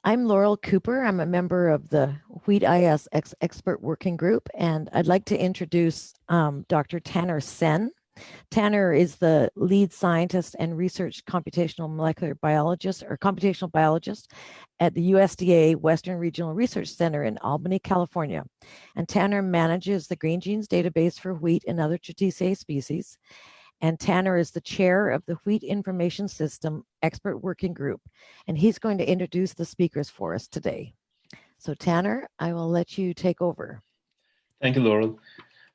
I'm Laurel Cooper. I'm a member of the WheatIS Expert Working Group, and I'd like to introduce Dr. Tanner Sen. Tanner is the lead scientist and research computational molecular biologist or computational biologist at the USDA Western Regional Research Center in Albany, California. And Tanner manages the Green Genes database for wheat and other Triticeae species. And Tanner is the chair of the Wheat Information System Expert Working Group. And he's going to introduce the speakers for us today. So Tanner, I will let you take over. Thank you, Laurel.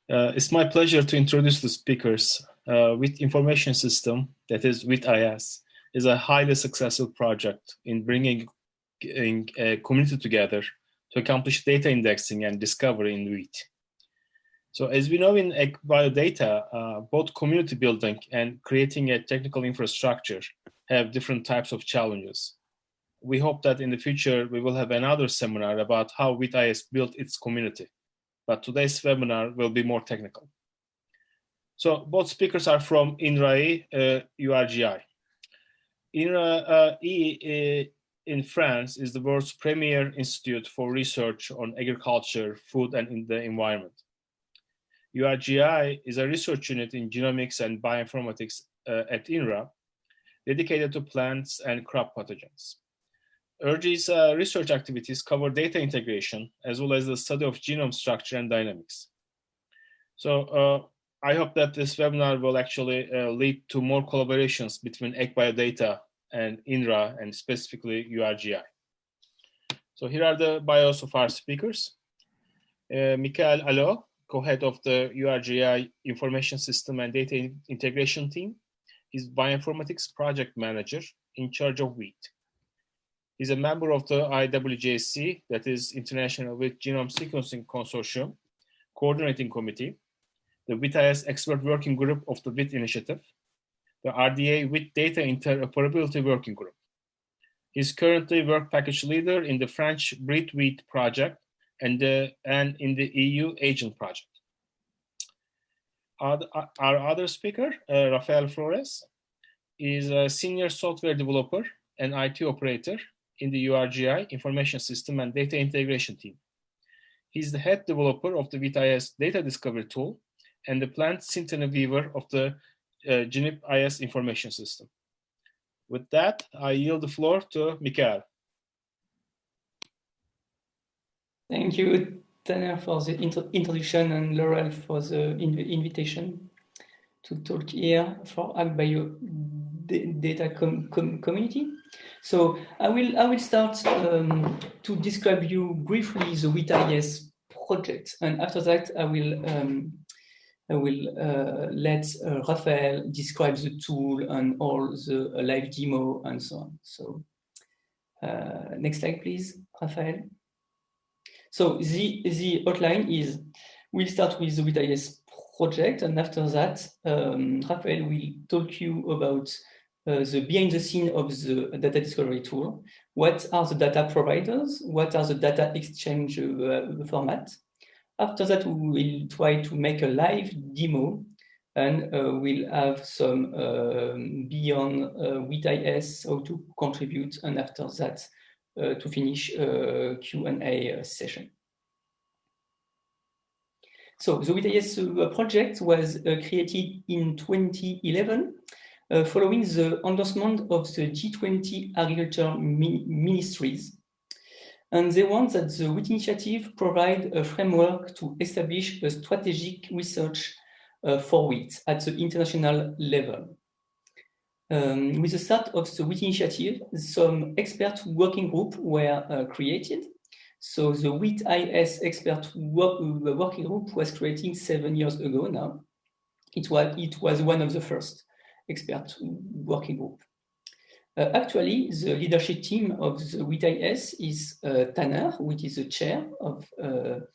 It's my pleasure to introduce the speakers. Wheat Information System, that is WheatIS, is a highly successful project in bringing a community together to accomplish data indexing and discovery in wheat. So as we know in biodata, both community building and creating a technical infrastructure have different types of challenges. We hope that in the future we will have another seminar about how WheatIS built its community, but today's webinar will be more technical. So both speakers are from INRA, URGI. INRA in France is the world's premier institute for research on agriculture, food, and in the environment. URGI is a research unit in genomics and bioinformatics at INRA, dedicated to plants and crop pathogens. URGI's research activities cover data integration, as well as the study of genome structure and dynamics. So I hope that this webinar will actually lead to more collaborations between AgBiodata and INRA, and specifically URGI. So here are the bios of our speakers. Michael Alaux, co-head of the URGI Information System and Data Integration Team. He's Bioinformatics Project Manager in charge of wheat. He's a member of the IWGSC, that is International Wheat Genome Sequencing Consortium, Coordinating Committee, the WheatIS Expert Working Group of the Wheat Initiative, the RDA Wheat Data Interoperability Working Group. He's currently work package leader in the French Breed Wheat project and in the EU Agent project. Our other speaker, Raphaël Flores, is a senior software developer and IT operator in the URGI Information System and Data Integration team. He's the head developer of the WheatIS data discovery tool and the plant Synthene Weaver of the GenIS information system. With that, I yield the floor to Michael. Thank you, Tanner, for the introduction, and Laurel for the invitation to talk here for AgBiodata community. So I will start to describe you briefly the WheatIS project, and after that I will let Raphaël describe the tool and all the live demo and so on. So next slide, please, Raphaël. So the outline is, we'll start with the WheatIS project, and after that, Raphaël will talk you about the behind the scene of the data discovery tool. What are the data providers? What are the data exchange format? After that, we will try to make a live demo, and we'll have some beyond WheatIS, how to contribute, and after that, to finish Q&A session. So the WheatIS project was created in 2011 following the endorsement of the G20 Agriculture Ministries. And they want that the Wheat Initiative provide a framework to establish a strategic research for wheat at the international level. With the start of the Wheat Initiative, some expert working groups were created. So the WheatIS expert working group was created 7 years ago now. It was one of the first expert working group. Actually, the leadership team of the WheatIS is Tanner, which is the chair of the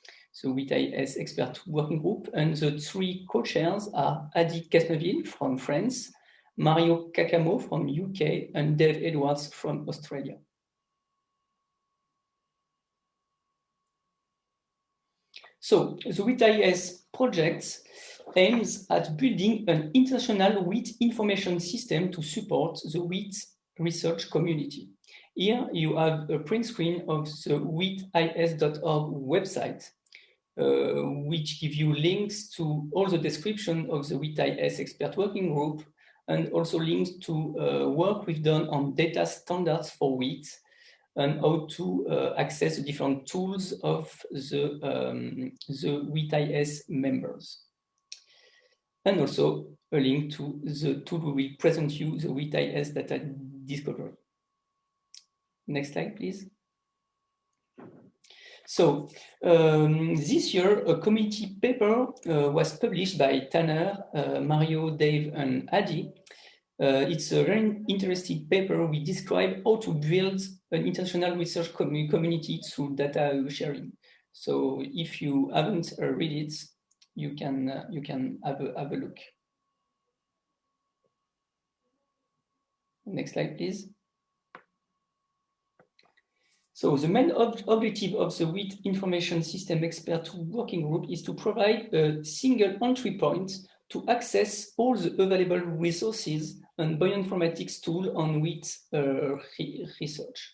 WheatIS expert working group, and the three co-chairs are Adi Casneville from France, Mario Cacamo from UK, and Dave Edwards from Australia. So the WheatIS project aims at building an international wheat information system to support the wheat research community. Here you have a print screen of the WheatIS.org website, which give you links to all the description of the WheatIS expert working group, and also links to work we've done on data standards for wheat, and how to access the different tools of the WheatIS members. And also a link to the tool we will present you, the WheatIS data discovery. Next slide, please. So this year, a committee paper was published by Tanner, Mario, Dave, and Adi. It's a very interesting paper. We describe how to build an international research community through data sharing. So if you haven't read it, you can have a look. Next slide, please. So the main objective of the Wheat Information System Expert Working Group is to provide a single entry point to access all the available resources and bioinformatics tool on wheat research.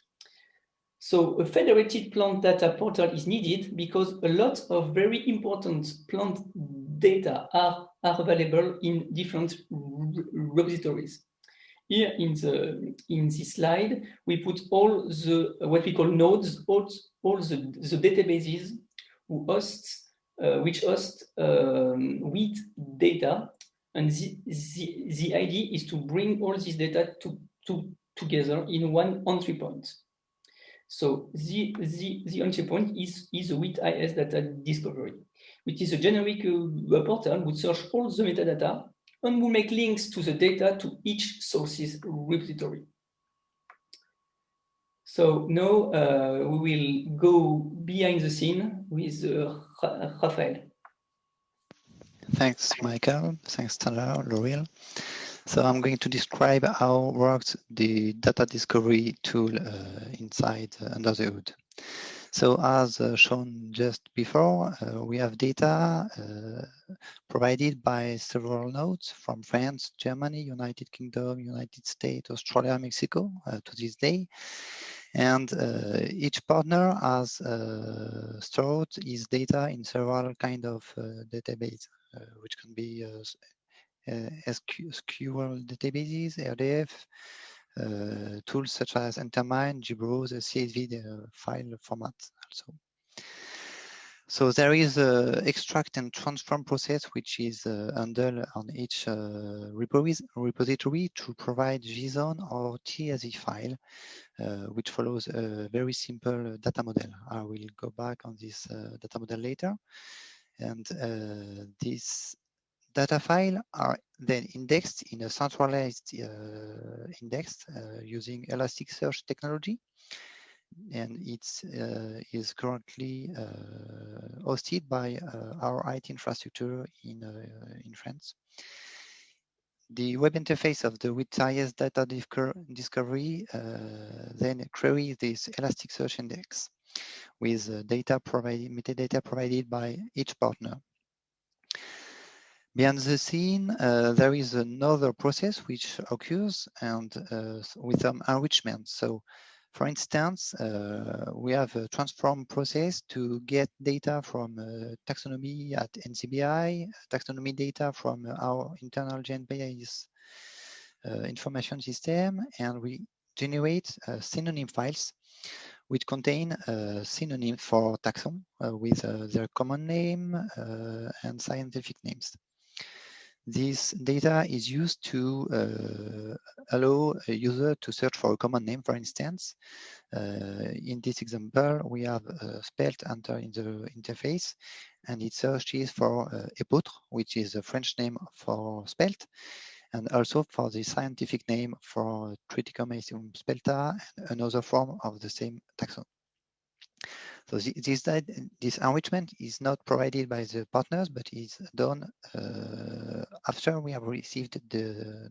So a federated plant data portal is needed because a lot of very important plant data are available in different repositories. Here in this slide, we put all the what we call nodes, all the databases which host wheat data, and the idea is to bring all this data together in one entry point. So the entry point is the WheatIS data discovery, which is a generic portal which search all the metadata and will make links to the data to each source's repository. So now we will go behind the scene with Raphaël. Thanks, Michael. Thanks, Tanner, L'Oreal. So I'm going to describe how works the data discovery tool inside under the hood. So as shown just before, we have data provided by several nodes from France, Germany, United Kingdom, United States, Australia, Mexico to this day. And each partner has stored his data in several kind of database, which can be SQL databases, RDF, tools such as Intermine, gbrowse, CSV file format also. So there is a extract and transform process which is handled on each repository to provide JSON or TSV file, which follows a very simple data model. I will go back on this data model later. And these data files are then indexed in a centralized index using Elasticsearch technology. And it is currently hosted by our IT infrastructure in France. The web interface of the WheatIS data discovery then queries this Elasticsearch index with metadata provided by each partner. Behind the scene, there is another process which occurs and with some enrichment. So, for instance, we have a transform process to get data from taxonomy at NCBI, taxonomy data from our internal GenBase information system, and we generate synonym files which contain synonyms for taxon with their common name and scientific names. This data is used to allow a user to search for a common name, for instance. In this example, we have spelt enter in the interface, and it searches for épeautre, which is a French name for spelt, and also for the scientific name for Triticum spelta, and another form of the same taxon. So this enrichment is not provided by the partners, but is done after we have received the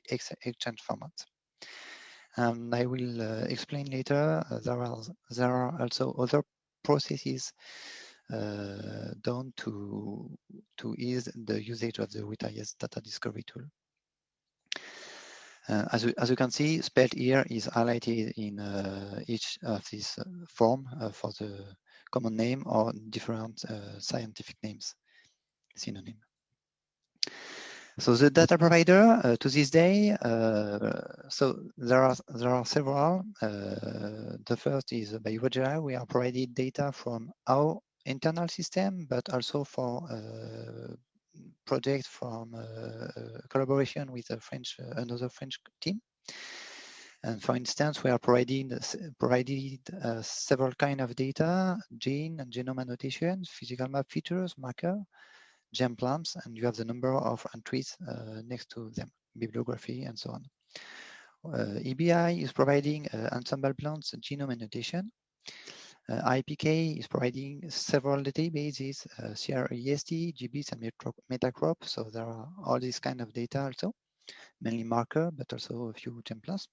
exchange format. I will explain later. There are also other processes done to ease the usage of the WheatIS data discovery tool. As you can see, spelled here is highlighted in each of these form for the common name or different scientific names, synonym. So the data provider to this day, so there are several. The first is by URGI. We are provided data from our internal system, but also for project from collaboration with a another French team. And for instance, we are provided several kind of data: gene and genome annotation, physical map features, marker, gem plants, and you have the number of entries next to them, bibliography, and so on. EBI is providing ensemble plants genome annotation. IPK is providing several databases, CREST, GBIS, and Metacrop. So there are all these kind of data also, mainly marker, but also a few gem plants.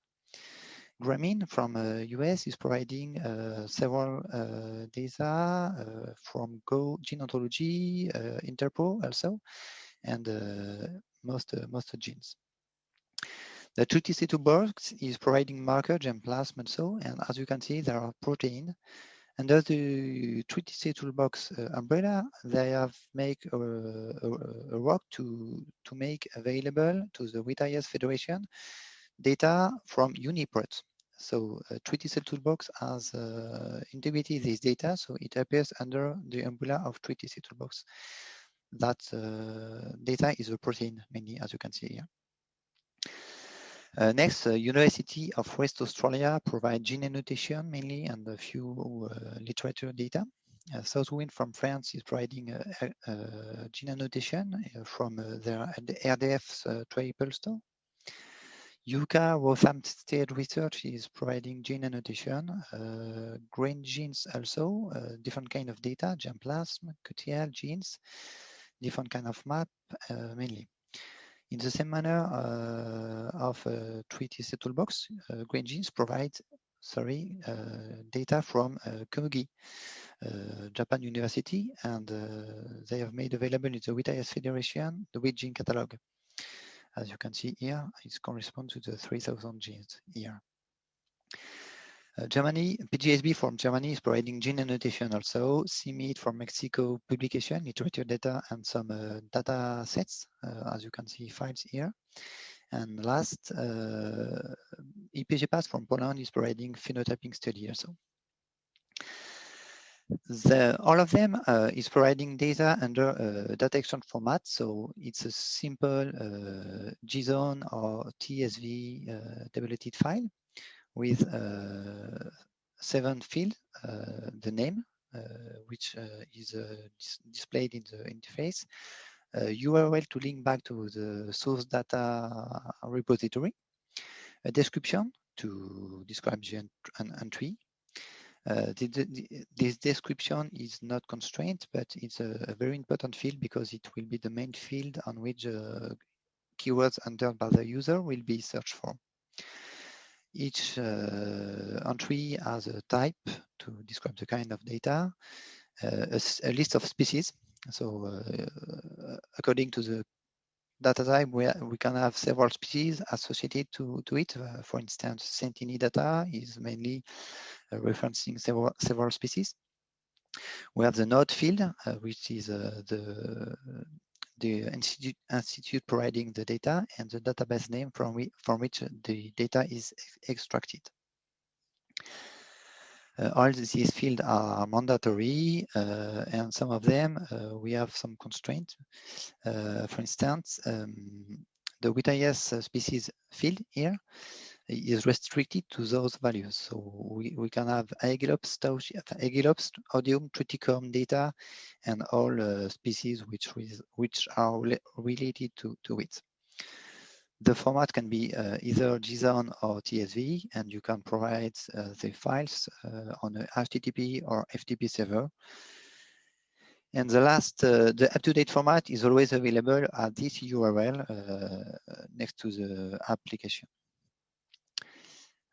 Grameen from US is providing several data from Go, Gene Ontology, Interpro also, and most genes. The 3TC toolbox is providing marker, gem plasma, and so, and as you can see, there are protein. Under the 3TC toolbox umbrella, they have made a work to make available to the WheatlS Federation data from UniProt. So 3TC toolbox has integrated this data, so it appears under the umbrella of 3TC toolbox. That data is a protein mainly, as you can see here. Next, University of West Australia provide gene annotation mainly and a few literature data. Southwind from France is providing gene annotation from their RDF's triple store. UCA Waltham State Research is providing gene annotation. Grain genes also, different kind of data, germplasm, QTL genes, different kind of map mainly. In the same manner of 3TC toolbox, Grain Genes provides data from Komugi, Japan University, and they have made available in the WheatlS Federation the wheat gene catalog. As you can see here, it corresponds to the 3,000 genes here. Germany, PGSB from Germany is providing gene annotation also. CMIT from Mexico, publication, literature data, and some data sets, as you can see, files here. And last, IPGPAS from Poland is providing phenotyping study also. All of them is providing data under data exchange format. So it's a simple JSON or TSV tabulated file with 7 fields, the name, which is displayed in the interface, URL to link back to the source data repository, a description to describe the entry. This description is not constrained, but it's a very important field because it will be the main field on which keywords entered by the user will be searched for. Each entry has a type to describe the kind of data, a list of species. So according to the data type, we can have several species associated to it. For instance, Sentini data is mainly referencing several species. We have the node field, which is the institute providing the data, and the database name from which the data is extracted. All these fields are mandatory, and some of them we have some constraints. For instance, the WheatlS species field here is restricted to those values. So we can have Aegilops, Odium, Triticum data, and all species which are related to it. The format can be either JSON or TSV, and you can provide the files on a HTTP or FTP server. And the last, the up-to-date format is always available at this URL next to the application.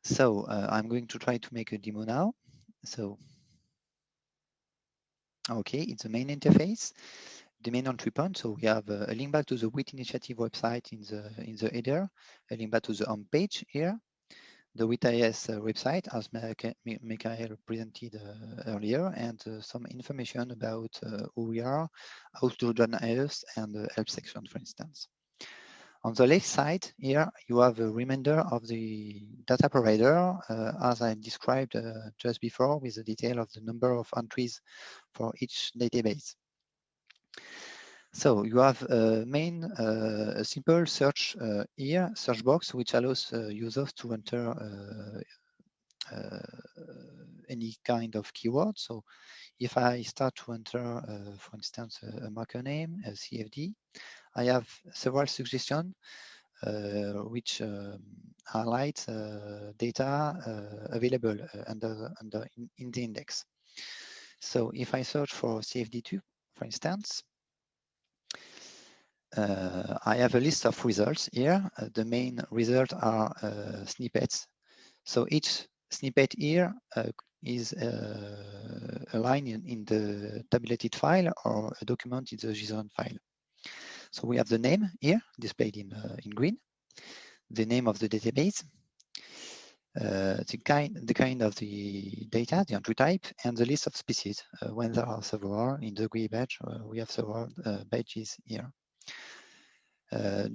So I'm going to try to make a demo now. So, okay, it's the main interface. the main entry point. So we have a link back to the WheatIS initiative website in the header, a link back to the home page here, the WheatIS website, as Michael presented earlier, and some information about who we are, how to join us, and the help section, for instance. On the left side here, you have a reminder of the data provider, as I described just before, with the detail of the number of entries for each database. So you have a simple search here, search box, which allows users to enter any kind of keyword. So if I start to enter, for instance, a marker name, a CFD, I have several suggestions which highlight data available in the index. So if I search for CFD2, for instance, I have a list of results here. The main results are snippets. So each snippet here is a line in the tabulated file or a document in the JSON file. So we have the name here displayed in green, the name of the database, the kind of the data, the entry type, and the list of species. When there are several in the GUI badge, we have several badges here. The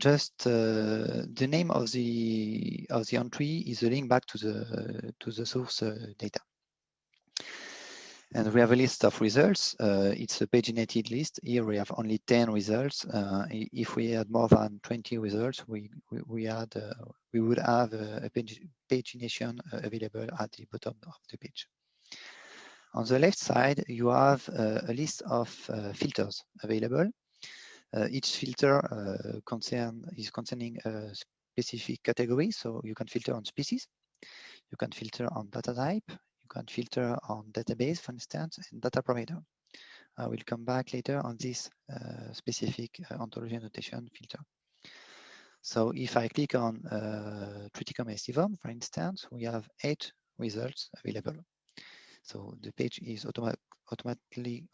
name of the entry is a link back to the source data. And we have a list of results. It's a paginated list. Here we have only 10 results. If we had more than 20 results, we would have a pagination available at the bottom of the page. On the left side, you have a list of filters available. Each filter is concerning a specific category. So you can filter on species, you can filter on data type, you can filter on database, for instance, and data provider. I will come back later on this specific ontology annotation filter. So if I click on Triticum aestivum, for instance, we have 8 results available. So the page is automatically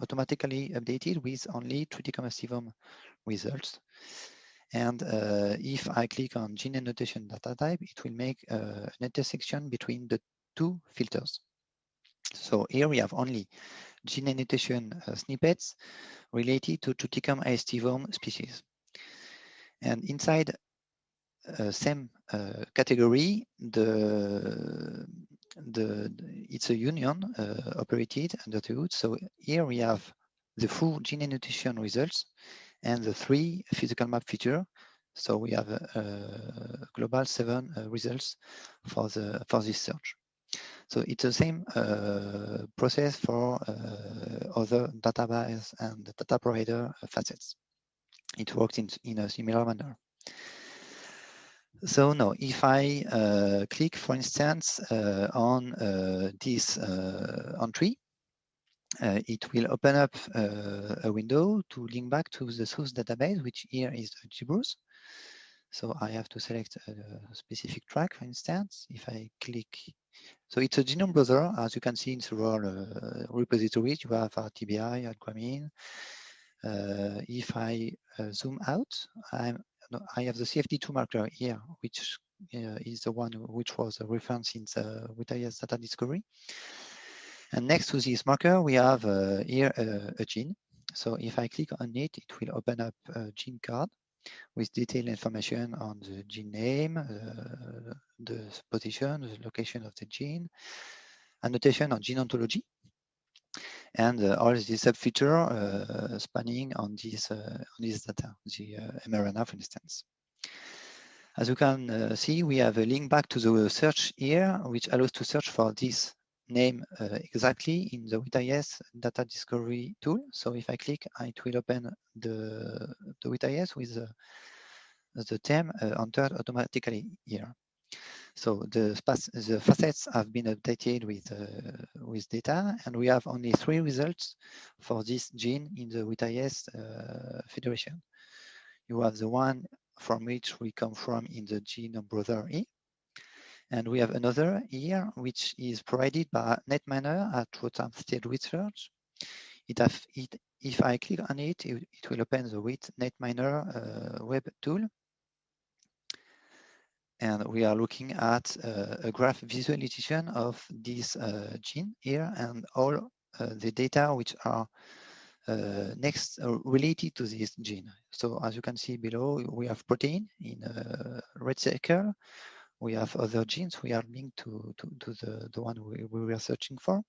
updated with only Triticum aestivum results. And if I click on gene annotation data type, it will make an intersection between the two filters. So here we have only gene annotation snippets related to Triticum aestivum species. And inside same category, it's a union operated under the hood. So here we have the full gene annotation results and the 3 physical map feature. So we have a global 7 results for this search. So it's the same process for other database and data provider facets. It works in a similar manner. So now, if I click, for instance, on this entry, it will open up a window to link back to the source database, which here is GBruce. So I have to select a specific track, for instance. If I click, so it's a genome browser, as you can see in several repositories. You have RTBI, Alquamin. If I zoom out, I have the CFD2 marker here, which is the one which was a reference in the WheatIS data discovery. And next to this marker, we have here a gene. So if I click on it, it will open up a gene card with detailed information on the gene name, the position, the location of the gene, annotation on gene ontology, and all this sub-feature spanning on this data, the mRNA, for instance. As you can see, we have a link back to the search here, which allows to search for this name exactly in the WheatIS data discovery tool. So if I click, it will open the WheatIS with the term entered automatically here. So the facets have been updated with data, and we have only 3 results for this gene in the WheatIS federation. You have the one from which we come from in the genome browser E, and we have another here which is provided by Netminer at Rotterdam State Research. It if I click on it, it will open the WheatNetMiner web tool. And we are looking at a graph visualization of this gene here and all the data which are next related to this gene. So as you can see below, we have protein in a red circle. We have other genes we are linked to the one we were searching for,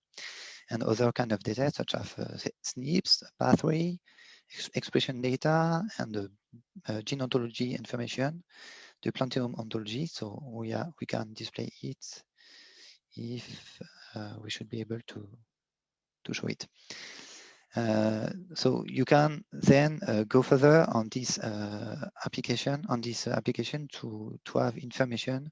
and other kind of data such as SNPs, pathway, expression data, and gene ontology information, the plantium ontology. So we can display it if we should be able to show it. So you can then go further on this application to have information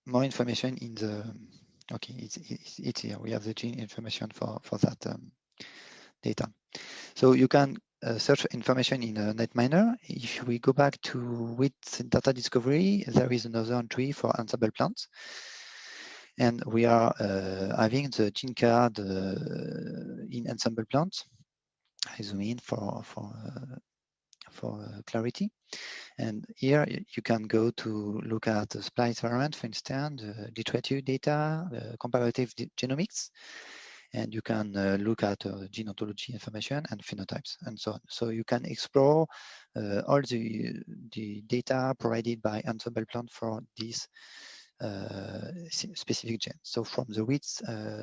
more information in the it's here. We have the gene information for that data. So you can search information in NetMiner. If we go back to with data discovery, there is another entry for ensemble plants. And we are having the gene card in ensemble plants. I zoom in for clarity. And here you can go to look at the splice variant, for instance, literature data, comparative genomics, and you can look at gene ontology information and phenotypes and so on. So you can explore all the data provided by ensemble plant for this specific gene. So from the WheatIS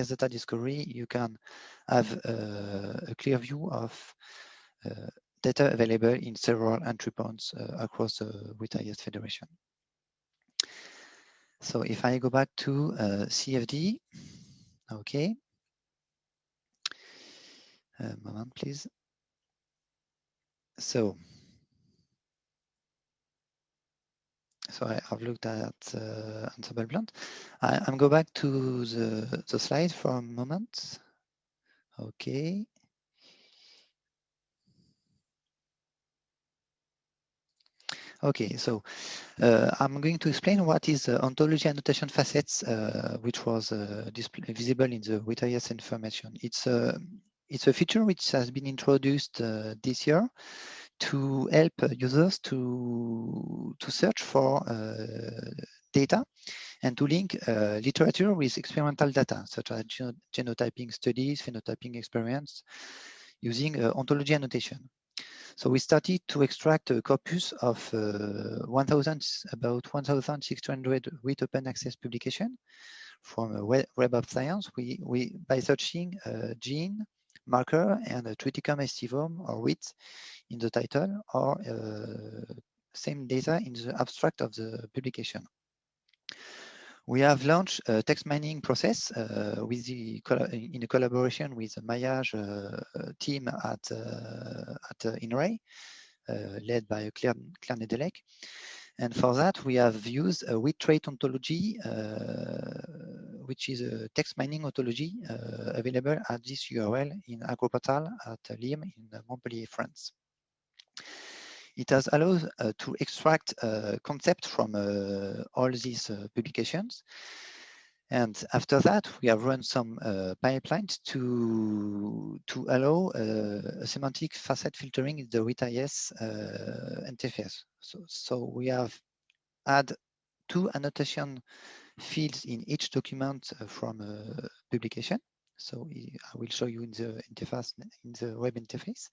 data discovery, you can have a clear view of data available in several entry points across the WheatIS Federation. So if I go back to CFD, okay. A moment, please. So I have looked at ensemble plant. I'm go back to the slide for a moment. Okay. Okay, so I'm going to explain what is ontology annotation facets, which was visible in the WheatIS information. It's a feature which has been introduced this year to help users to search for data and to link literature with experimental data, such as genotyping studies, phenotyping experiments, using ontology annotation. So we started to extract a corpus of about 1,600 with open access publication from Web of Science. We by searching gene, marker, and a triticum aestivum or WheatIS in the title, or same data in the abstract of the publication. We have launched a text mining process in a collaboration with the Maillage team at INRA, led by Claire Nedelec. And for that, we have used a wheat trait ontology, which is a text mining ontology available at this URL in AgroPortal at Lime in Montpellier, France. It has allowed to extract concepts from all these publications. And after that, we have run some pipelines to allow a semantic facet filtering in the WheatIS interface. So we have add 2 annotation fields in each document from publication. So I will show you in the interface, in the web interface.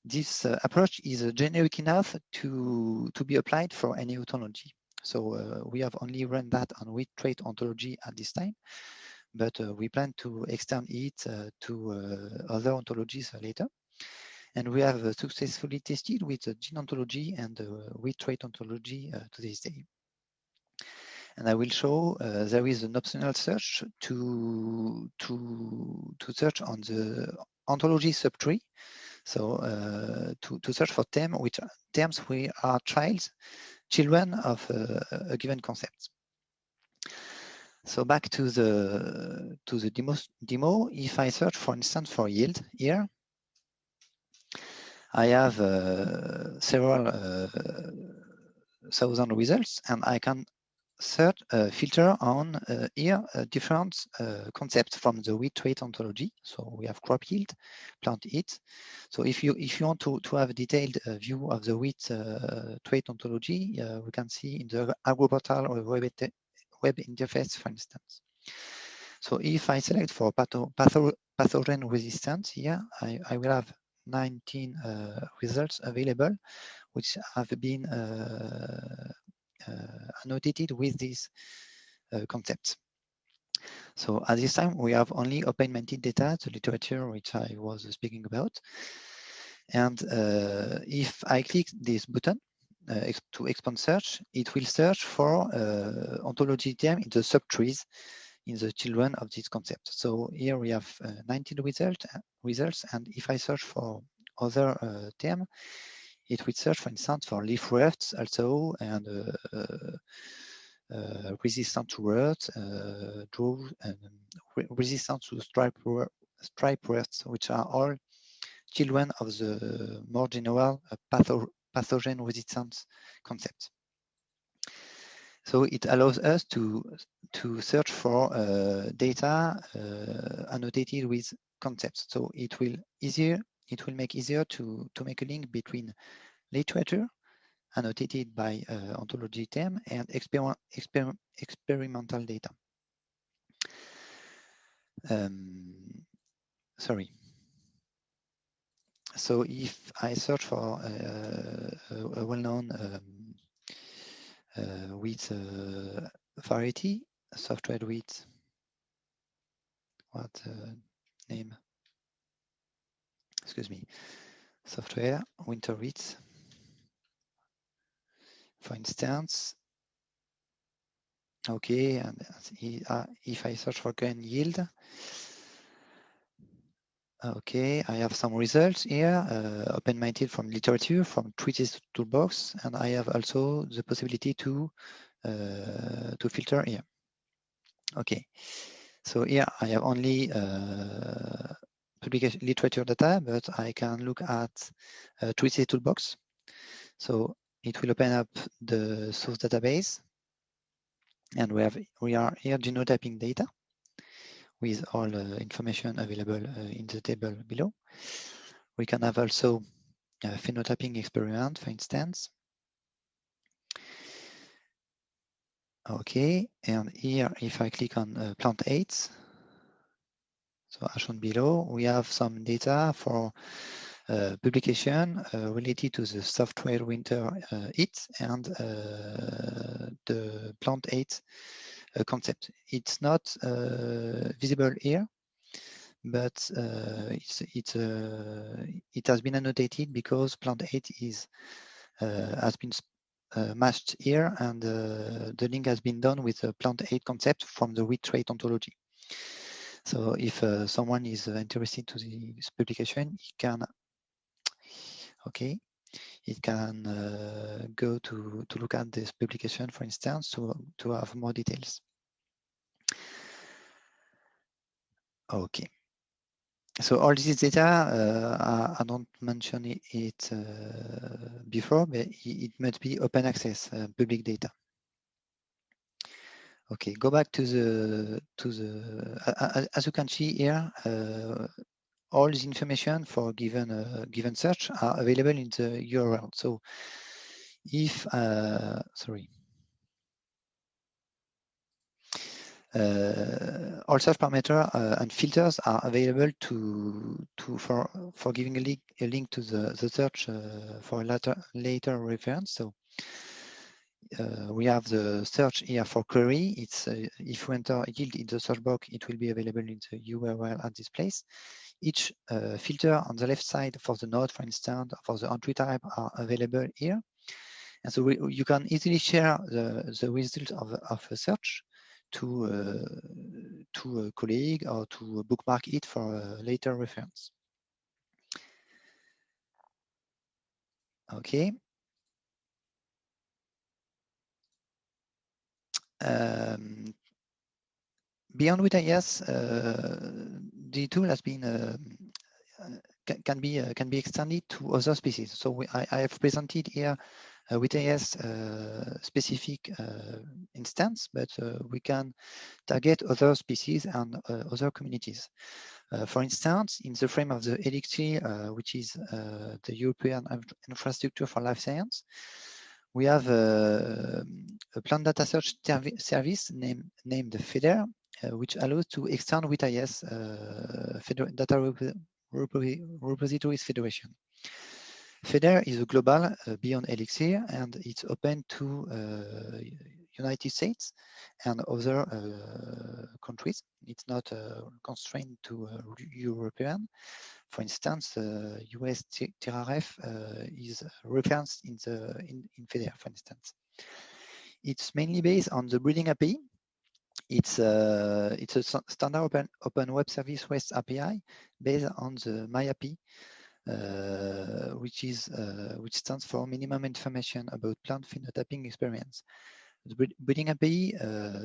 This approach is generic enough to be applied for any ontology. So we have only run that on wheat trait ontology at this time, but we plan to extend it to other ontologies later. And we have successfully tested with the gene ontology and the wheat trait ontology to this day. And I will show there is an optional search to search on the ontology subtree. So to search for terms which are children of a given concept. So back to the demo. If I search, for instance, for yield here, I have several thousand results, and I can filter on here different concepts from the wheat trait ontology. So we have crop yield, plant heat. So if you want to have a detailed view of the wheat trait ontology, we can see in the AgroPortal or web interface, for instance. So if I select for pathogen resistance here, I will have 19 results available, which have been annotated with these concepts. So at this time, we have only open-minded data, the literature which I was speaking about. And if I click this button to expand search, it will search for ontology term in the subtrees in the children of this concept. So here we have 19 results, and if I search for other term, it will search, for instance, for leaf rafts also, and resistant to rot, resistant to stripe rats, which are all children of the more general pathogen resistance concept. So it allows us to search for data annotated with concepts. So it will make easier to make a link between literature annotated by ontology term and experimental data. Sorry. So if I search for a well-known wheat variety, soft-red wheat, what name? Excuse me, software winter wheat, for instance. Okay, and if I search for grain yield, okay, I have some results here, open-minded from literature, from WheatIS toolbox, and I have also the possibility to filter here. Okay, so here I have only publication literature data, but I can look at WheatIS toolbox. So it will open up the source database, and we are here genotyping data with all information available in the table below. We can have also a phenotyping experiment, for instance. Okay, and here if I click on plant aids, so as shown below, we have some data for publication related to the software winter heat and the plant aids concept. It's not visible here, but it has been annotated because plant aid has been matched here, and the link has been done with the plant aid concept from the wheat trait ontology. So if someone is interested to this publication, he can, okay, it can go to look at this publication, for instance, to have more details. Okay. So all this data, I don't mention it before, but it must be open access, public data. Okay, go back to the as you can see here, all the information for given search are available in the URL. So if sorry. All search parameters and filters are available for giving a link to the search for a later reference. So we have the search here for query. It's if we enter yield in the search box, it will be available in the URL at this place. Each filter on the left side for the node, for instance, for the entry type are available here. And so you can easily share the result of a search to a colleague or to bookmark it for a later reference. Okay. Beyond WheatIS, the tool has been can be extended to other species. So I have presented here WheatlS specific instance, but we can target other species and other communities. For instance, in the frame of the ELIXIR, which is the European Infrastructure for Life Science, we have a plant data search service named FEDER, which allows to extend WheatlS data repositories federation. FEDER is a global beyond ELIXIR, and it's open to United States and other countries. It's not constrained to European. For instance, US TRRF is referenced in FEDER, for instance. It's mainly based on the breeding API. It's a standard open web service REST API based on the MyAPI, which stands for minimum information about plant phenotyping experience. The breeding API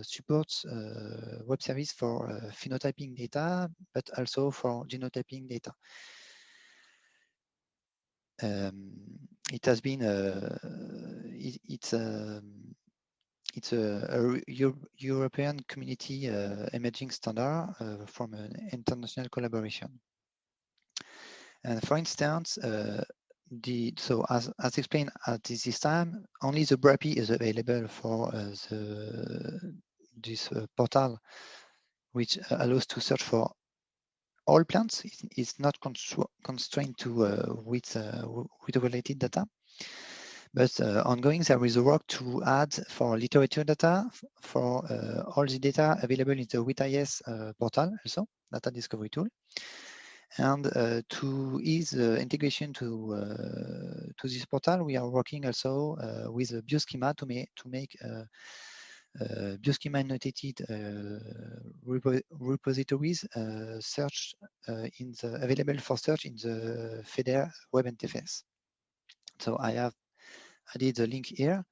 supports web service for phenotyping data, but also for genotyping data. It has been it's a European community emerging standard from an international collaboration. And for instance, as explained at this time, only the BRAPI is available for this portal, which allows to search for all plants. It's not constrained to with related data. But ongoing, there is a work to add for literature data for all the data available in the WheatlS portal, also data discovery tool. And to ease the integration to this portal, we are working also with a bioschema to make bioschema annotated repositories search available for search in the FEDER web interface. So I have added the link here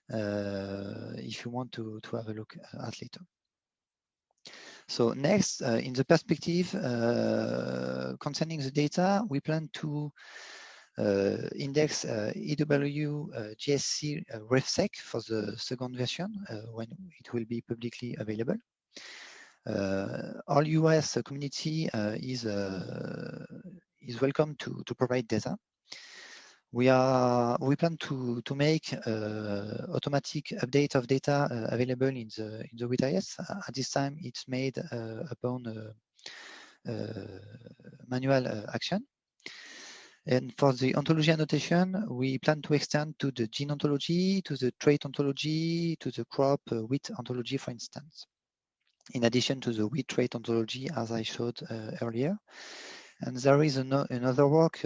if you want to have a look at later. So next, in the perspective concerning the data, we plan to index EW RefSec for the second version when it will be publicly available. All US community is welcome to provide data. We plan to make automatic update of data available in the WheatlS. At this time, it's made upon manual action. And for the ontology annotation, we plan to extend to the gene ontology, to the trait ontology, to the crop wheat ontology, for instance, in addition to the wheat trait ontology, as I showed earlier. And there is another work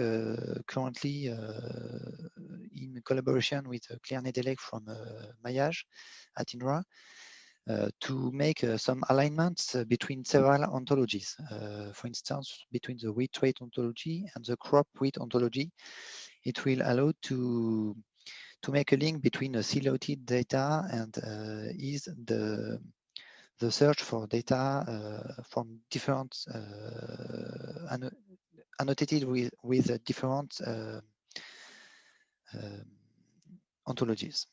currently in collaboration with Claire Nedelec from Maillage at INRA to make some alignments between several ontologies. For instance, between the wheat trait ontology and the crop wheat ontology, it will allow to make a link between the siloted data and is the search for data from different annotated with different ontologies.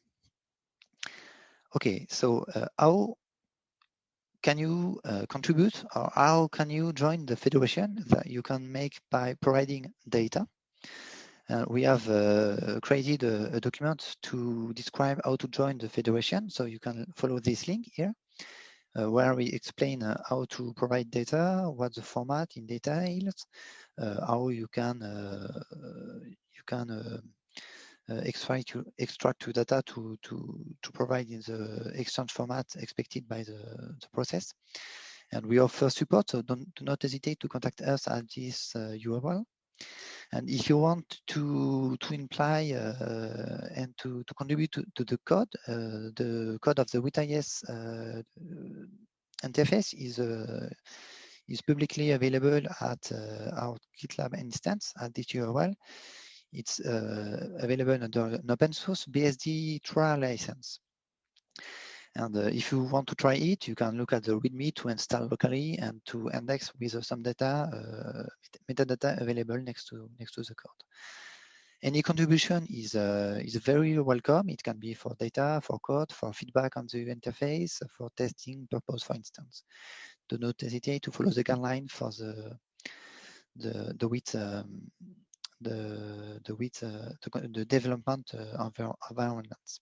Okay, so how can you contribute, or how can you join the federation? That you can make by providing data. We have created a document to describe how to join the federation, so you can follow this link here. Where we explain how to provide data, what's the format in details, how you can extract your data to provide in the exchange format expected by the process. And we offer support, so do not hesitate to contact us at this URL. And if you want to imply and to contribute to the code of the WheatlS interface is publicly available at our GitLab instance at this URL. It's available under an open source BSD trial license. And if you want to try it, you can look at the README to install locally and to index with some data, metadata available next to the code. Any contribution is very welcome. It can be for data, for code, for feedback on the interface, for testing purpose, for instance. Do not hesitate to follow the guideline for the development environments.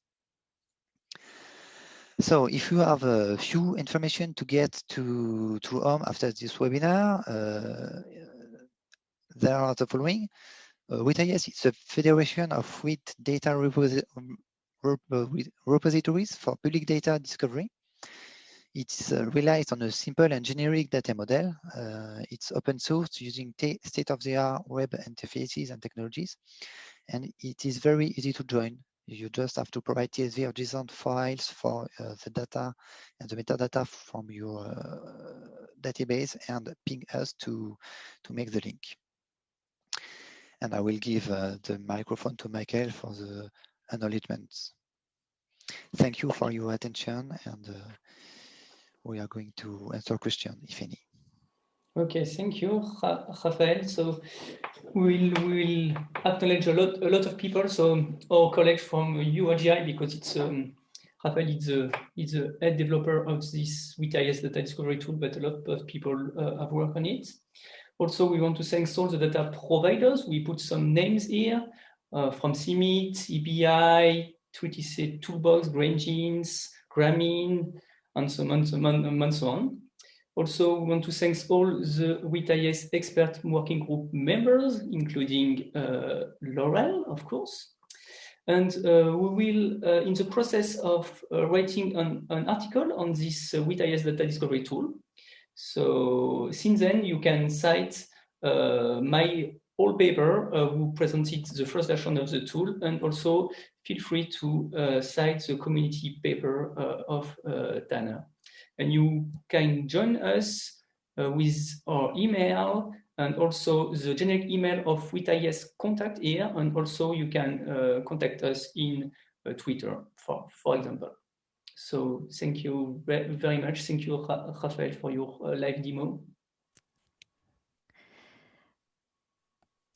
So if you have a few information to get to home after this webinar, there are the following. WheatIS is a federation of wheat data repositories for public data discovery. It relies on a simple and generic data model. It's open source using state-of-the-art web interfaces and technologies. And it is very easy to join. You just have to provide CSV or JSON files for the data and the metadata from your database and ping us to make the link. And I will give the microphone to Michael for the acknowledgements. Thank you for your attention, and we are going to answer questions, if any. Okay, thank you, Raphaël. So we'll acknowledge a lot of people. So our colleagues from URGI, because it's Raphaël is the head developer of this WheatIS data discovery tool, but a lot of people have worked on it. Also, we want to thank all the data providers. We put some names here from CMIT, EBI, WheatIS Toolbox, GrainGenes, Grameen, and so on. Also, we want to thank all the WheatIS expert working group members, including Laurel, of course. And we will, in the process of writing an article on this WheatIS data discovery tool. So since then, you can cite my old paper who presented the first version of the tool, and also feel free to cite the community paper of Tanner. And you can join us with our email and also the generic email of WheatIS contact here, and also you can contact us in Twitter, for example. So thank you very much. Thank you, Raphaël, for your live demo.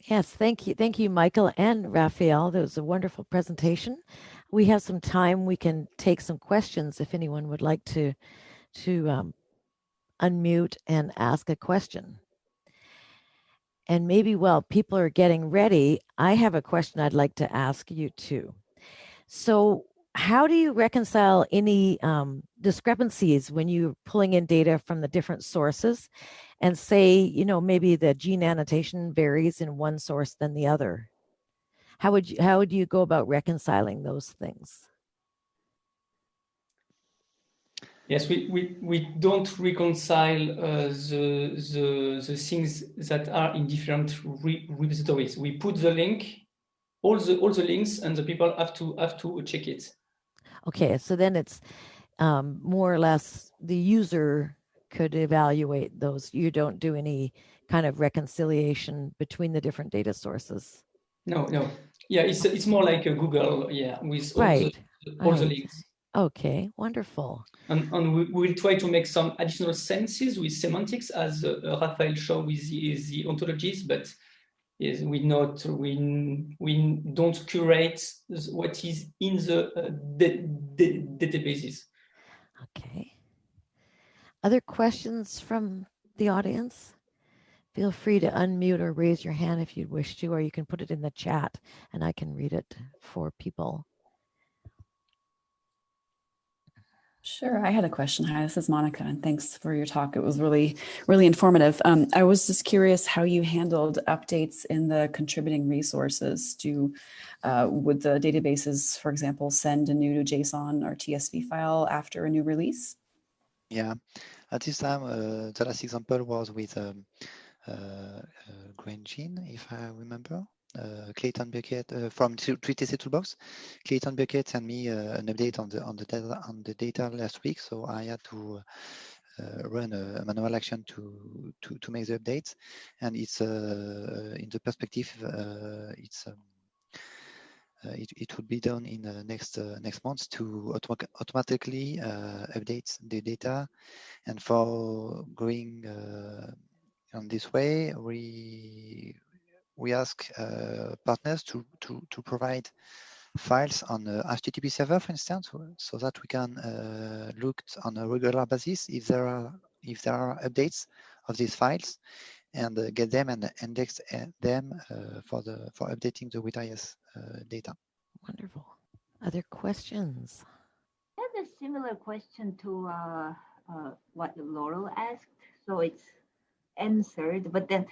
Yes, thank you, Michael and Raphael. That was a wonderful presentation. We have some time. We can take some questions if anyone would like to unmute and ask a question. And maybe while people are getting ready, I have a question I'd like to ask you too. So how do you reconcile any discrepancies when you're pulling in data from the different sources and say, maybe the gene annotation varies in one source than the other? How would you go about reconciling those things? Yes, we don't reconcile the things that are in different repositories. We put the link, all the links, and the people have to check it. Okay, so then it's more or less the user could evaluate those. You don't do any kind of reconciliation between the different data sources. No. Yeah, it's more like a Google, yeah, with all the links. Okay, wonderful. And we will try to make some additional senses with semantics, as Raphaël showed with the ontologies, but yes, we don't curate what is in the databases. Okay. Other questions from the audience? Feel free to unmute or raise your hand if you wish to, or you can put it in the chat and I can read it for people. Sure, I had a question. Hi, this is Monica, and thanks for your talk. It was really, really informative. I was just curious how you handled updates in the contributing resources. Would the databases, for example, send a new JSON or TSV file after a new release? Yeah, at this time, the last example was with GrainGene, if I remember. Clayton Bucket from WheatIS Toolbox. Clayton Bucket sent me an update on the data last week, so I had to run a manual action to make the updates. And it's in the perspective, it would be done in the next month to automatically update the data. And for going on this way, we ask partners to provide files on a HTTP server, for instance, so that we can look on a regular basis if there are updates of these files, and get them and index them for updating the WheatIS data. Wonderful. Other questions? I have a similar question to what Laurel asked. So it's answered, but then,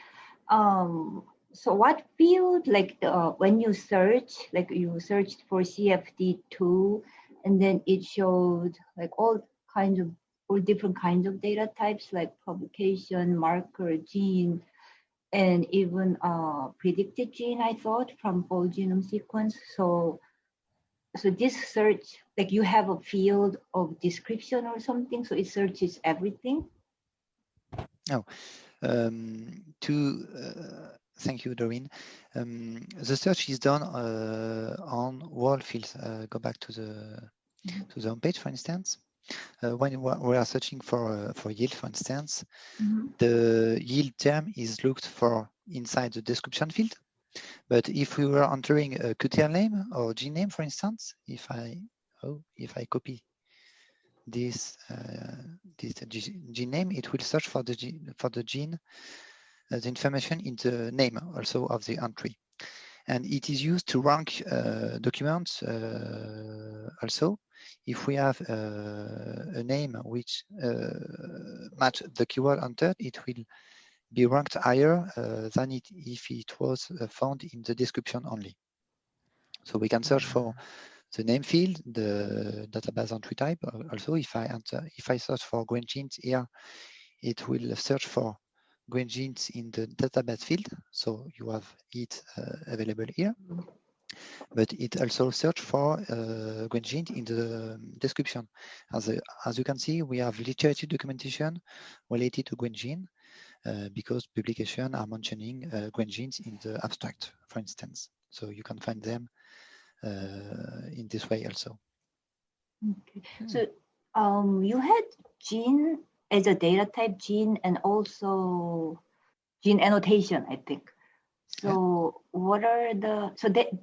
so what field, like when you search, like you searched for CFD2, and then it showed like all different kinds of data types, like publication, marker, gene, and even predicted gene, I thought, from whole genome sequence. So this search, like you have a field of description or something, so it searches everything? No. Thank you, Doreen. The search is done on world fields. Go back to the home page, for instance. When we are searching for yield, for instance, the yield term is looked for inside the description field. But if we were entering a QTL name or gene name, for instance, if I copy this gene name, it will search for the gene, the information in the name also of the entry, and it is used to rank documents also. If we have a name which match the keyword entered, it will be ranked higher than if it was found in the description only. So we can search for the name field, the database entry type. Also, if I search for green genes here, it will search for green genes in the database field. So you have it available here. But it also search for green gene in the description. As you can see, we have literature documentation related to green gene because publications are mentioning green genes in the abstract, for instance. So you can find them in this way also. Okay. So you had gene as a data type, gene, and also gene annotation, I think. So what are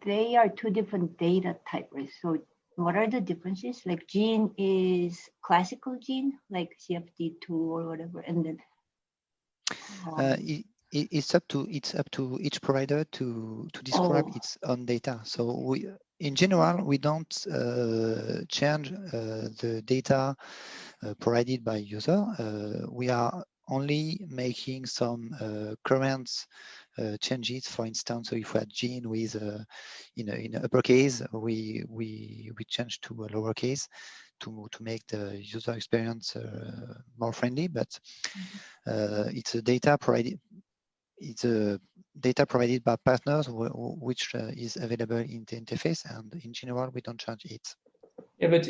they are two different data types, right? So what are the differences? Like gene is classical gene, like CFD2 or whatever, and then it's up to each provider to describe its own data. So in general, we don't change the data provided by user. We are only making some current changes. For instance, so if we had gene with in uppercase, we change to a lowercase to make the user experience more friendly. But it's a data provided. It's a data provided by partners which is available in the interface, and in general we don't change it. Yeah, but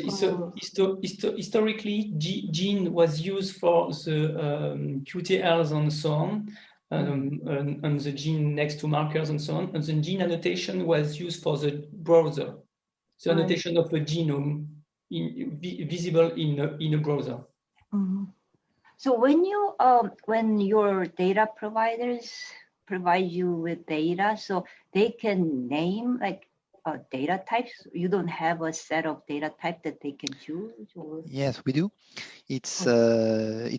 historically, gene was used for the QTLs and so on, and the gene next to markers and so on, and the gene annotation was used for the browser. The annotation of a genome visible in a browser. So when you when your data providers provide you with data, so they can name like data types. You don't have a set of data type that they can choose, or? Yes, we do. It's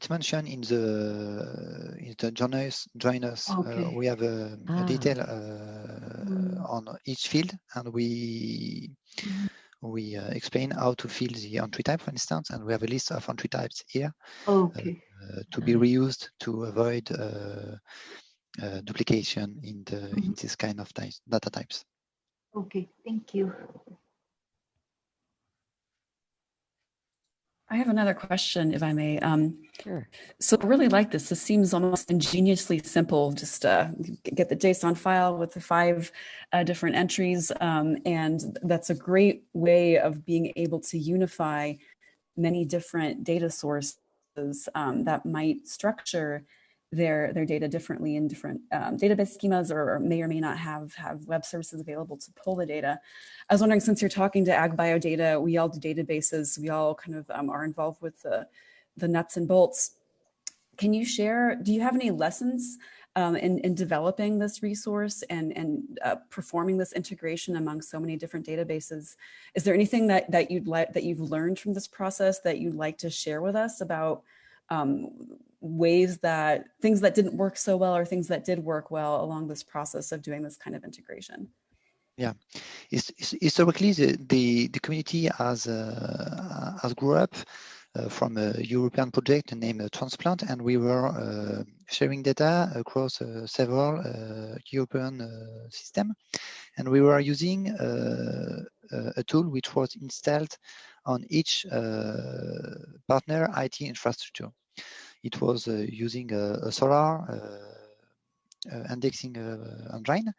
mentioned in the joiners. Okay. We have a detail on each field, and we explain how to fill the entry type, for instance, and we have a list of entry types here to be reused to avoid duplication in this kind of data types. Okay, thank you. I have another question, if I may. Sure. So I really like this. This seems almost ingeniously simple. Just get the JSON file with the 5 different entries. And that's a great way of being able to unify many different data sources that might structure their data differently in different database schemas, or may or may not have web services available to pull the data. I was wondering, since you're talking to AgBio data, we all do databases, we all kind of are involved with the nuts and bolts. Can you share, do you have any lessons in developing this resource and performing this integration among so many different databases. Is there anything that you've learned from this process that you'd like to share with us about ways that things that didn't work so well or things that did work well along this process of doing this kind of integration? Yeah, historically the community has grew up from a European project named Transplant, and we were sharing data across several European systems, and we were using a tool which was installed on each partner IT infrastructure. It was using a Solar indexing engine.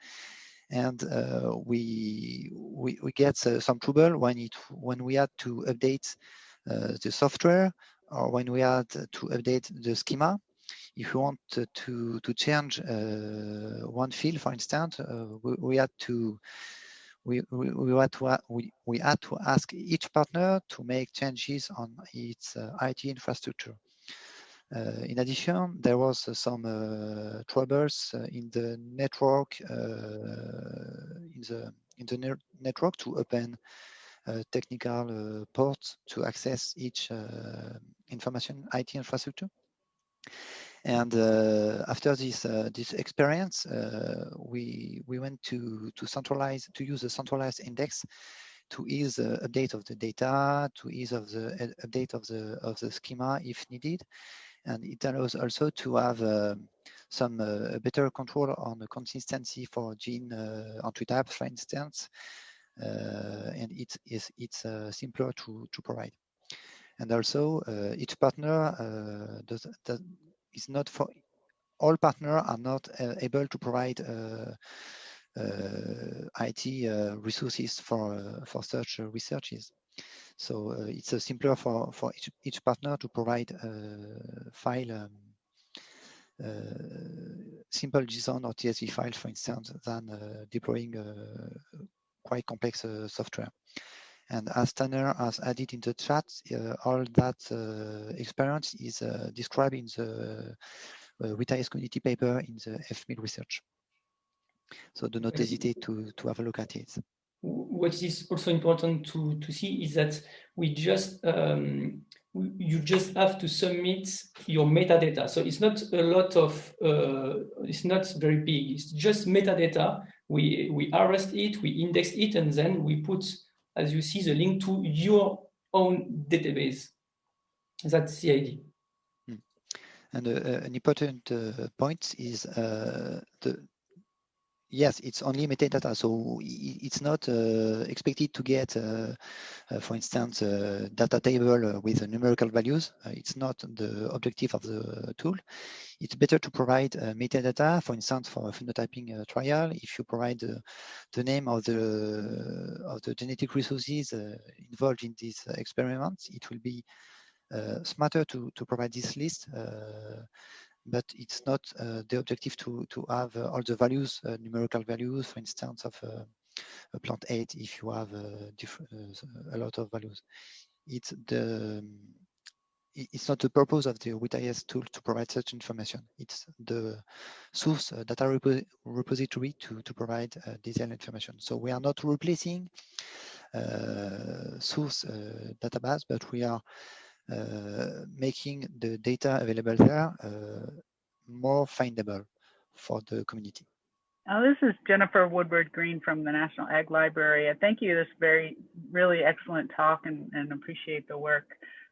And we get some trouble when we had to update the software, or when we had to update the schema. If you want to change one field, for instance, we had to ask each partner to make changes on its IT infrastructure. In addition, there was some troubles in the network network to open technical ports to access each information IT infrastructure. And after this experience, we went to use a centralized index to ease the update of the data, to ease of the update of the schema if needed. And it allows also to have some better control on the consistency for gene entry types, for instance, and it's simpler to provide. And also, each partner is not for all partners are not able to provide IT resources for such researches. So it's simpler for each partner to provide file simple JSON or TSV files, for instance, than deploying quite complex software. And as Tanner has added in the chat, all that experience is described in the WheatIS community paper in the FMIL research. So do not hesitate to have a look at it. What is also important to see is that we just you just have to submit your metadata. So it's not a lot of it's not very big. It's just metadata. We arrest it, we index it, and then we put, as you see, the link to your own database. That's the idea. And an important point is yes, it's only metadata, so it's not expected to get, for instance, a data table with numerical values. It's not the objective of the tool. It's better to provide metadata, for instance, for a phenotyping trial. If you provide the name of the genetic resources involved in these experiments, it will be smarter to provide this list. But it's not the objective to have all the values, numerical values, for instance, of a plant 8 if you have a lot of values. It's not the purpose of the WheatIS tool to provide such information. It's the source data repository to provide detailed information. So we are not replacing source database, but we are making the data available there more findable for the community. This is Jennifer Woodward Green from the National Ag Library. Thank you. This really excellent talk, and appreciate the work.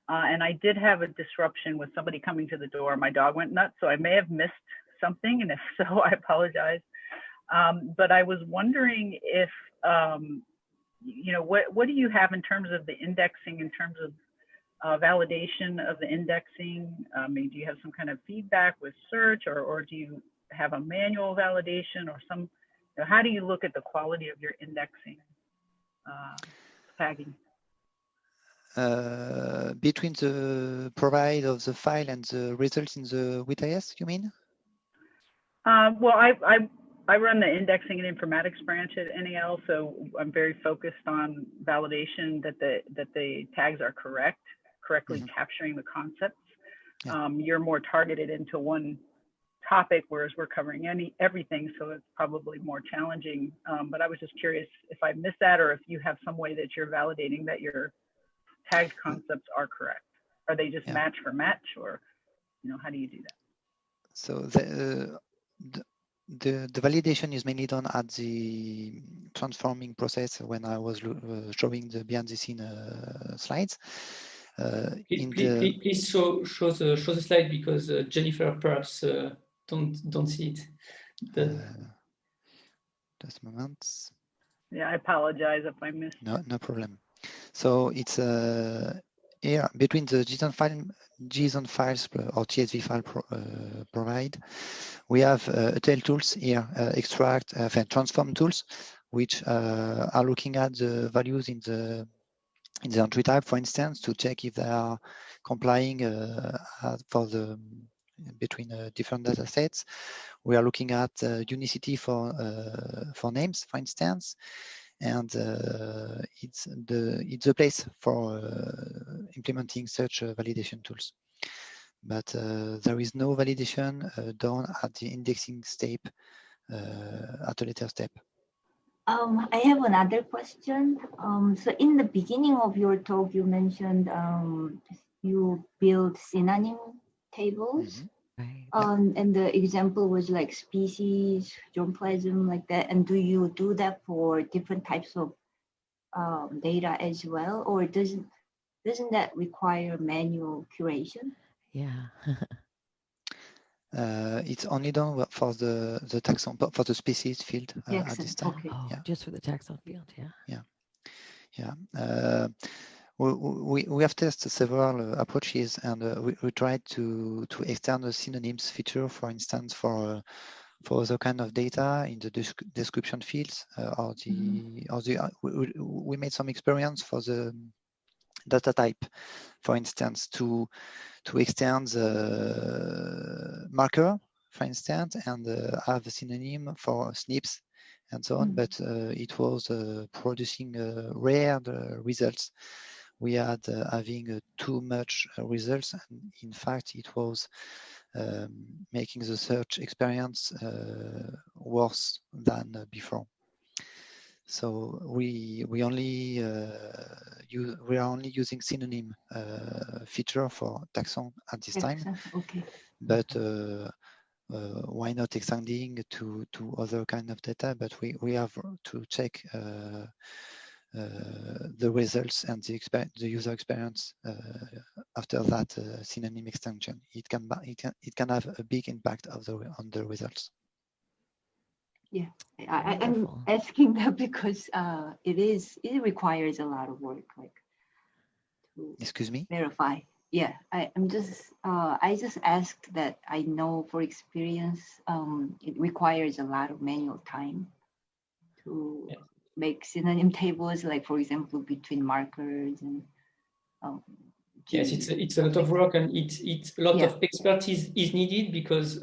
And I did have a disruption with somebody coming to the door. My dog went nuts, so I may have missed something, and if so, I apologize. But I was wondering if, you know, what do you have in terms of the indexing, in terms of validation of the indexing? I mean, do you have some kind of feedback with search, or do you have a manual validation, or some, you know, how do you look at the quality of your indexing tagging? Between the provide of the file and the results in the WheatIS, you mean? Well, I run the indexing and informatics branch at NAL, so I'm very focused on validation that the tags are correctly capturing the concepts. Yeah. You're more targeted into one topic, whereas we're covering everything, so it's probably more challenging. But I was just curious if I missed that, or if you have some way that you're validating that your tagged concepts are correct. Are they just match for match, or how do you do that? So the validation is mainly done at the transforming process when I was showing the behind the scene slides. Please show the slide, because Jennifer perhaps don't see it. Just a moment. Yeah, I apologize if I missed. No problem. So it's here between the JSON files or TSV file provide, we have tail tools here, extract, transform tools, which are looking at the values in the entry type, for instance, to check if they are complying for the between different data sets. We are looking at unicity for names, for instance, and it's the place for implementing such validation tools. But there is no validation done at the indexing step, at a later step. I have another question. So in the beginning of your talk, you mentioned you build synonym tables. Mm-hmm. Right. And the example was like species, germplasm, like that. And do you do that for different types of data as well, or doesn't that require manual curation? Yeah. It's only done for the taxon, for the species field at this time. Okay. Oh, just for the taxon field, yeah. Yeah. We have tested several approaches, and we tried to extend the synonyms feature, for instance, for other kind of data in the description fields, we made some experience for the data type, for instance, to extend the marker, for instance, and have a synonym for SNPs and so on, but it was producing rare results. We had having too much results, and in fact it was making the search experience worse than before. So we are only using synonym feature for taxon at this time. Okay. But why not extending to other kind of data? But we have to check the results and the user experience after that synonym extension. It can have a big impact on the results. Yeah, I'm asking that because it requires a lot of work, like to Excuse me? verify. Yeah, I just asked that. I know for experience, it requires a lot of manual time to make synonym tables, like for example, between markers and yes, it's a lot of work, and it's a lot of expertise is needed, because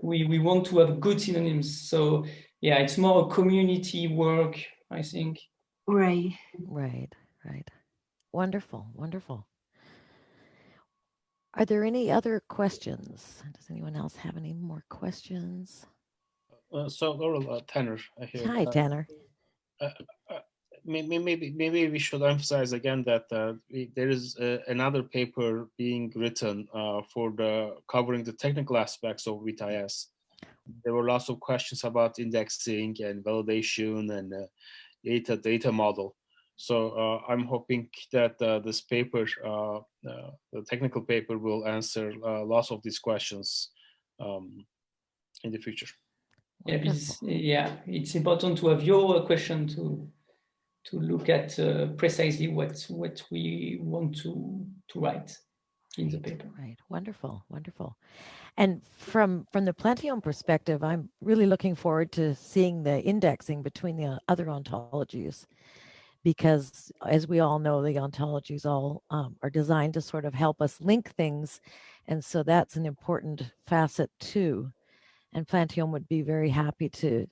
we want to have good synonyms. So yeah, it's more a community work, I think. Right. Wonderful. Are there any other questions? Does anyone else have any more questions? So Laurel, Tanner here. Hi, Tanner. Maybe we should emphasize again that there is another paper being written for covering the technical aspects of WheatIS. There were lots of questions about indexing and validation and data model. So I'm hoping that this paper, the technical paper, will answer lots of these questions in the future. Yeah, it's important to have your question to look at precisely what we want to write in the paper. Right. Wonderful. And from the Plantium perspective, I'm really looking forward to seeing the indexing between the other ontologies, because as we all know, the ontologies all are designed to sort of help us link things. And so that's an important facet too. And Plantium would be very happy to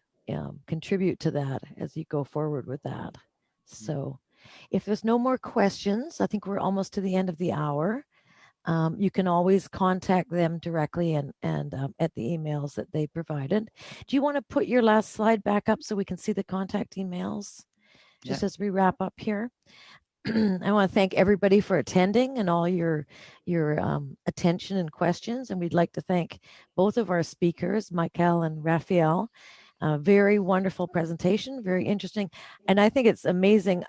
contribute to that as you go forward with that. So if there's no more questions, I think we're almost to the end of the hour. You can always contact them directly and at the emails that they provided. Do you want to put your last slide back up so we can see the contact emails just as we wrap up here? I want to thank everybody for attending and all your attention and questions. And we'd like to thank both of our speakers, Michael and Raphaël. Very wonderful presentation, very interesting. And I think it's amazing.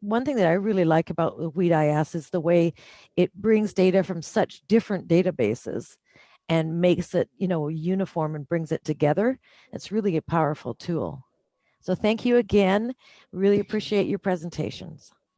One thing that I really like about WheatIS is the way it brings data from such different databases and makes it, uniform and brings it together. It's really a powerful tool. So thank you again. Really appreciate your presentations.